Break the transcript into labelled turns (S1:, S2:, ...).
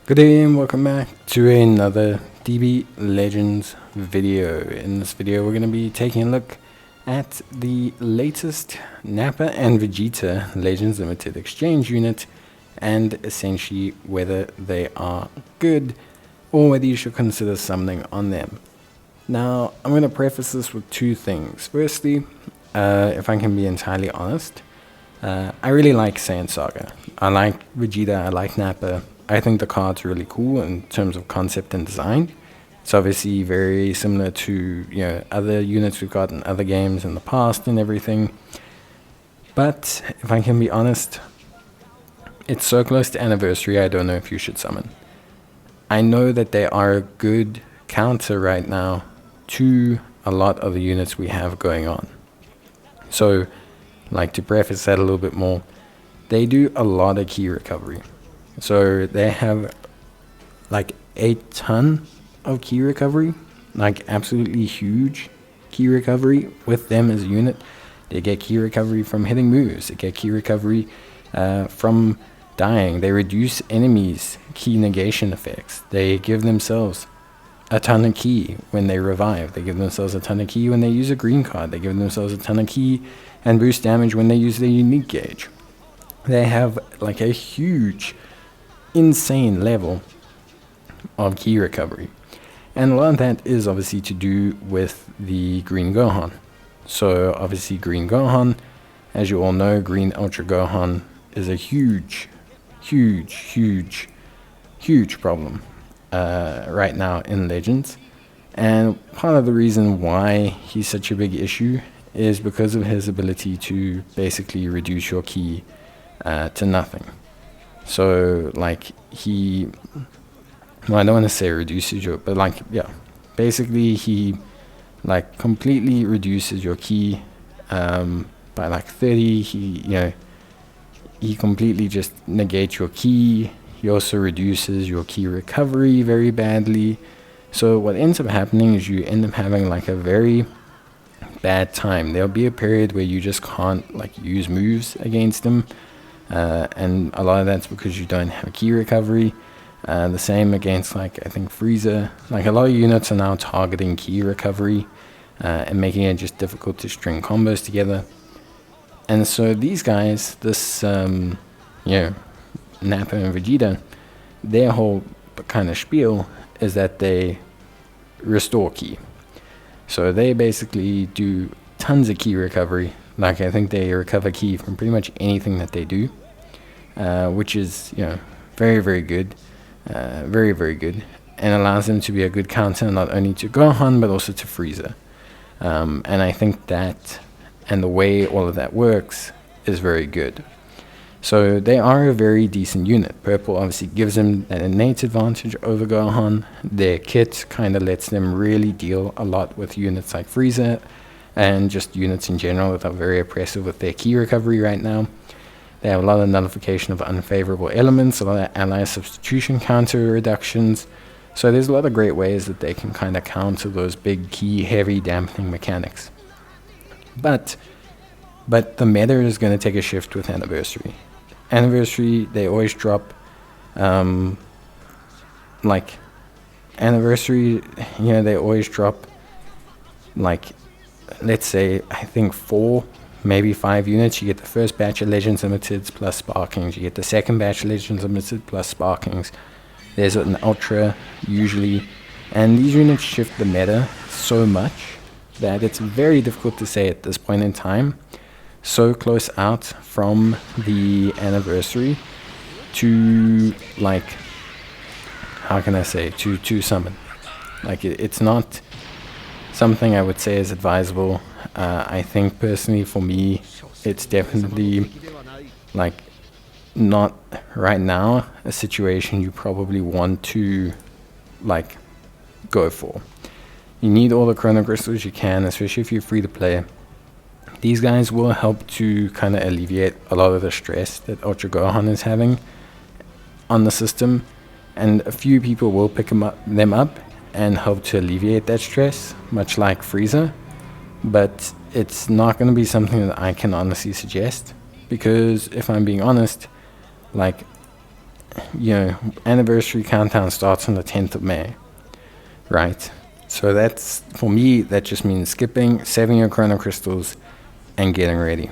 S1: Good day and welcome back to another DB Legends video. In this video we're going to be taking a look at the latest Nappa and Vegeta Legends Limited Exchange unit and essentially whether they are good or whether you should consider summoning on them. Now I'm going to preface this with two things. Firstly, if I can be entirely honest, I really like Saiyan Saga. I like Vegeta, I like Nappa. I think the card's really cool in terms of concept and design. It's obviously very similar to other units we've got in other games in the past and everything. But if I can be honest, it's so close to anniversary, I don't know if you should summon. I know that they are a good counter right now to a lot of the units we have going on. So, like to preface that a little bit more, they do a lot of key recovery. So they have like a ton of key recovery, like absolutely huge key recovery with them as a unit. They get key recovery from hitting moves, they get key recovery from dying, they reduce enemies' key negation effects, they give themselves a ton of key when they revive, they give themselves a ton of key when they use a green card, they give themselves a ton of key and boost damage when they use their unique gauge. They have like a huge insane level of key recovery, and a lot of that is obviously to do with the green Gohan. So obviously green Gohan, as you all know, green Ultra Gohan is a huge problem right now in Legends, and part of the reason why he's such a big issue is because of his ability to basically reduce your key to nothing. So like I don't want to say reduces your, but like basically he like completely reduces your key by like 30. He completely just negates your key. He also reduces your key recovery very badly. So what ends up happening is you end up having like a very bad time. There'll be a period where you just can't like use moves against him. And a lot of that's because you don't have key recovery. The same against like I think Frieza. Like a lot of units are now targeting key recovery and making it just difficult to string combos together. And so these guys, this Nappa and Vegeta, their whole kind of spiel is that they restore key. So they basically do tons of key recovery. Like I think they recover key from pretty much anything that they do, which is very good, very good, and allows them to be a good counter not only to Gohan but also to Frieza. And I think that and the way all of that works is very good. So they are a very decent unit. Purple obviously gives them an innate advantage over Gohan. Their kit kind of lets them really deal a lot with units like Frieza and just units in general that are very oppressive with their key recovery right now. They have a lot of nullification of unfavorable elements, a lot of ally substitution counter reductions. So there's a lot of great ways that they can kind of counter those big key heavy dampening mechanics. But the meta is going to take a shift with Anniversary. Anniversary, they always drop Anniversary, they always drop like, let's say, I think 4, maybe 5 units. You get the first batch of Legends Limiteds plus Sparkings. You get the second batch of Legends Limited plus Sparkings. There's an Ultra usually. And these units shift the meta so much that it's very difficult to say at this point in time, so close out from the anniversary, to like, how can I say, to summon. Like it's not something I would say is advisable. I think personally for me, it's definitely like not right now a situation you probably want to like go for. You need all the chrono crystals you can, especially if you're free to play. These guys will help to kind of alleviate a lot of the stress that Ultra Gohan is having on the system, and a few people will pick them up and help to alleviate that stress, much like Frieza. But it's not going to be something that I can honestly suggest, because if I'm being honest, like anniversary countdown starts on the 10th of May, right? So that's, for me, that just means skipping, saving your chrono crystals, and getting ready.